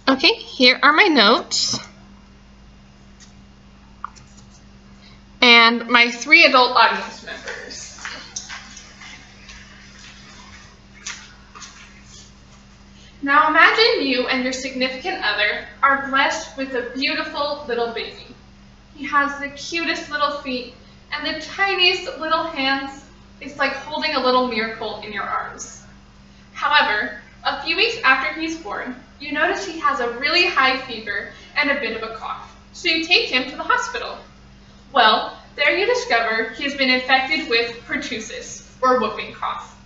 Okay, here are my notes. And my 3 adult audience members. Now imagine you and your significant other are blessed with a beautiful little baby. He has the cutest little feet and the tiniest little hands. It's like holding a little miracle in your arms. However, a few weeks after he's born, you notice he has a really high fever and a bit of a cough. So you take him to the hospital. Well, there you discover he has been infected with pertussis, or whooping cough.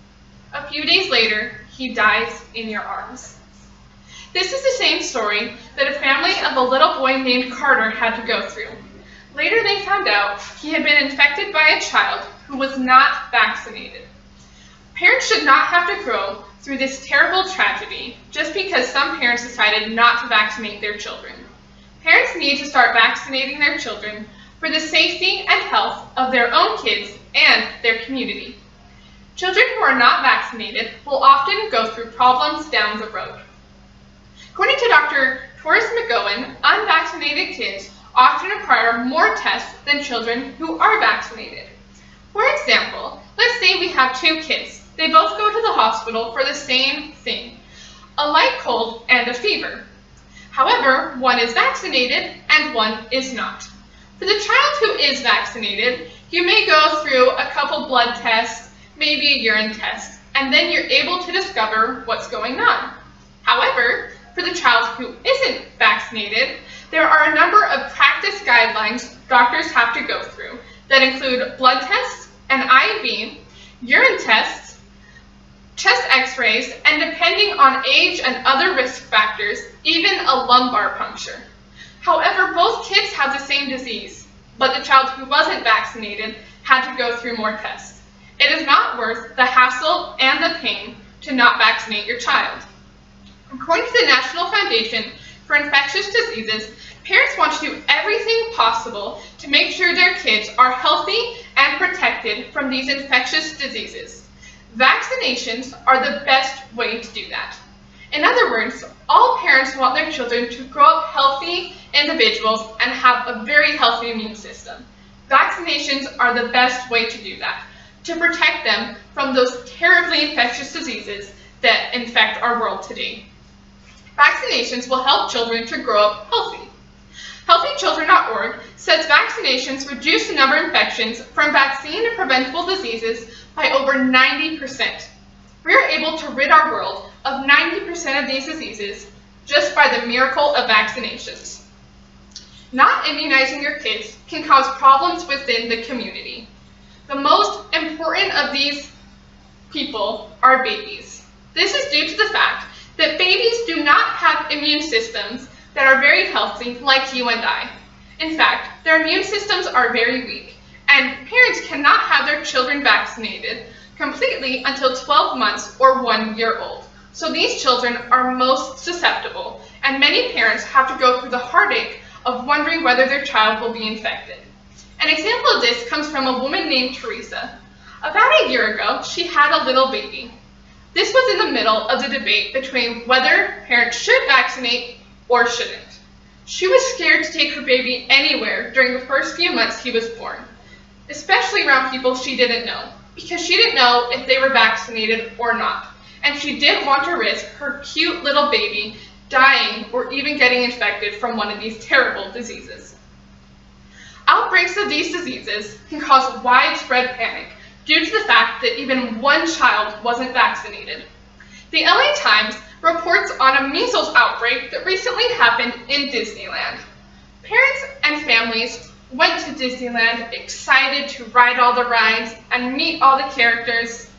A few days later, he dies in your arms. This is the same story that a family of a little boy named Carter had to go through. Later they found out he had been infected by a child who was not vaccinated. Parents should not have to go through this terrible tragedy just because some parents decided not to vaccinate their children. Parents need to start vaccinating their children for the safety and health of their own kids and their community. Children who are not vaccinated will often go through problems down the road. According to Dr. Torres McGowan, unvaccinated kids often require more tests than children who are vaccinated. For example, let's say we have 2 kids. They both go to the hospital for the same thing, a light cold and a fever. However, one is vaccinated and one is not. For the child who is vaccinated, you may go through a couple blood tests, maybe a urine test, and then you're able to discover what's going on. However, for the child who isn't vaccinated, there are a number of practice guidelines doctors have to go through that include blood tests, an IV, urine tests, chest x-rays, and depending on age and other risk factors, even a lumbar puncture. However, both kids have the same disease, but the child who wasn't vaccinated had to go through more tests. It is not worth the hassle and the pain to not vaccinate your child. According to the National Foundation for Infectious Diseases, parents want to do everything possible to make sure their kids are healthy and protected from these infectious diseases. Vaccinations are the best way to do that. In other words, all parents want their children to grow up healthy individuals and have a very healthy immune system. Vaccinations are the best way to do that, to protect them from those terribly infectious diseases that infect our world today. Vaccinations will help children to grow up healthy. HealthyChildren.org says vaccinations reduce the number of infections from vaccine and preventable diseases by over 90%. We are able to rid our world of 90% of these diseases just by the miracle of vaccinations. Not immunizing your kids can cause problems within the community. The most important of these people are babies. This is due to the fact that babies do not have immune systems that are very healthy like you and I. In fact, their immune systems are very weak, and parents cannot have their children vaccinated completely until 12 months or 1 year old. So these children are most susceptible, and many parents have to go through the heartache of wondering whether their child will be infected. An example of this comes from a woman named Teresa. About a year ago, she had a little baby. This was in the middle of the debate between whether parents should vaccinate or shouldn't. She was scared to take her baby anywhere during the first few months he was born, especially around people she didn't know, because she didn't know if they were vaccinated or not, and she didn't want to risk her cute little baby dying or even getting infected from one of these terrible diseases. Outbreaks of these diseases can cause widespread panic due to the fact that even one child wasn't vaccinated. The LA Times reports on a measles outbreak that recently happened in Disneyland. Parents and families went to Disneyland excited to ride all the rides and meet all the characters,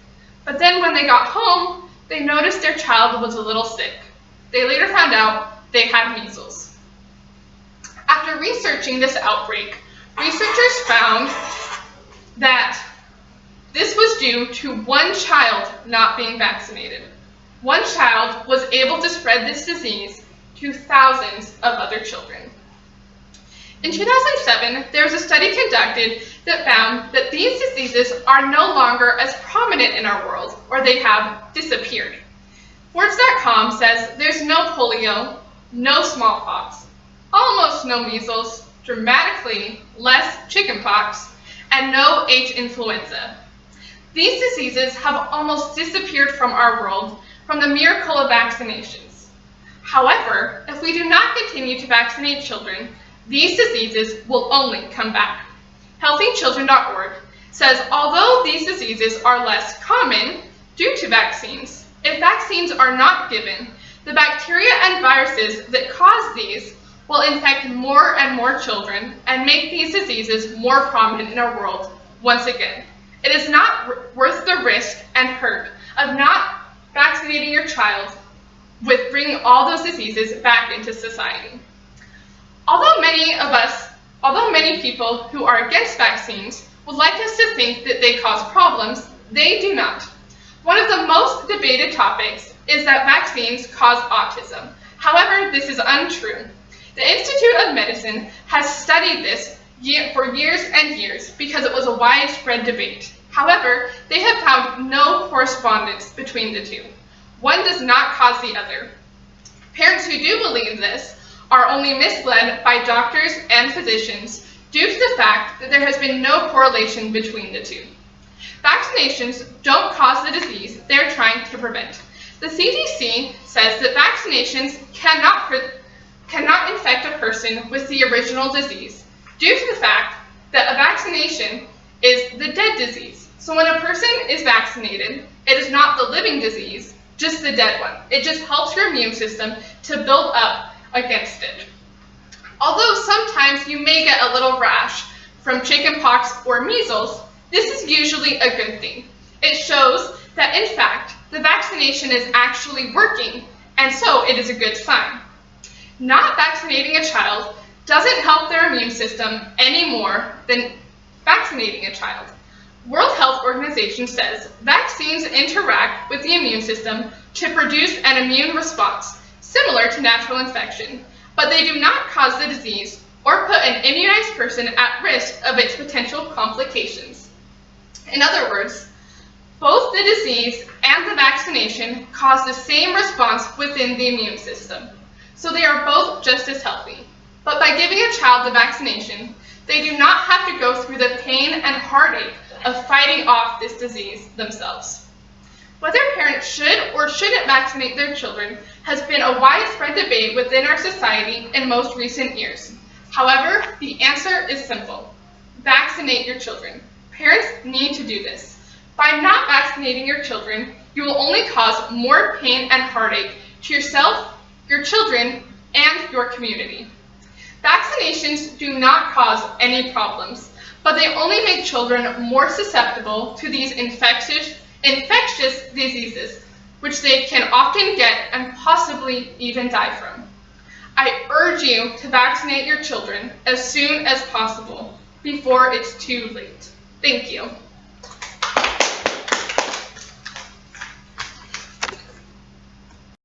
but then when they got home, they noticed their child was a little sick. They later found out they had measles. After researching this outbreak, researchers found that this was due to one child not being vaccinated. One child was able to spread this disease to thousands of other children. In 2007, there was a study conducted that found that these diseases are no longer as prominent in our world, or they have disappeared. Forbes.com says there's no polio, no smallpox, almost no measles, dramatically less chickenpox, and no H. influenza. These diseases have almost disappeared from our world from the miracle of vaccinations. However, if we do not continue to vaccinate children, these diseases will only come back. HealthyChildren.org says although these diseases are less common due to vaccines, if vaccines are not given, the bacteria and viruses that cause these will infect more and more children and make these diseases more prominent in our world once again. It is not worth the risk and hurt of not vaccinating your child with bringing all those diseases back into society. Although many people who are against vaccines would like us to think that they cause problems, they do not. One of the most debated topics is that vaccines cause autism. However, this is untrue. The Institute of Medicine has studied this for years and years because it was a widespread debate. However, they have found no correspondence between the two. One does not cause the other. Parents who do believe this are only misled by doctors and physicians due to the fact that there has been no correlation between the two. Vaccinations don't cause the disease they're trying to prevent. The CDC says that vaccinations cannot infect a person with the original disease due to the fact that a vaccination is the dead disease. So when a person is vaccinated, it is not the living disease, just the dead one. It just helps your immune system to build up against it. Although sometimes you may get a little rash from chickenpox or measles, this is usually a good thing. It shows that in fact the vaccination is actually working, and so it is a good sign. Not vaccinating a child doesn't help their immune system any more than vaccinating a child. World Health Organization says vaccines interact with the immune system to produce an immune response similar to natural infection, but they do not cause the disease or put an immunized person at risk of its potential complications. In other words, both the disease and the vaccination cause the same response within the immune system, so they are both just as healthy. But by giving a child the vaccination, they do not have to go through the pain and heartache of fighting off this disease themselves. Whether parents should or shouldn't vaccinate their children has been a widespread debate within our society in most recent years. However, the answer is simple. Vaccinate your children. Parents need to do this. By not vaccinating your children, you will only cause more pain and heartache to yourself, your children, and your community. Vaccinations do not cause any problems, but they only make children more susceptible to these infectious diseases, which they can often get and possibly even die from. I urge you to vaccinate your children as soon as possible, before it's too late. Thank you.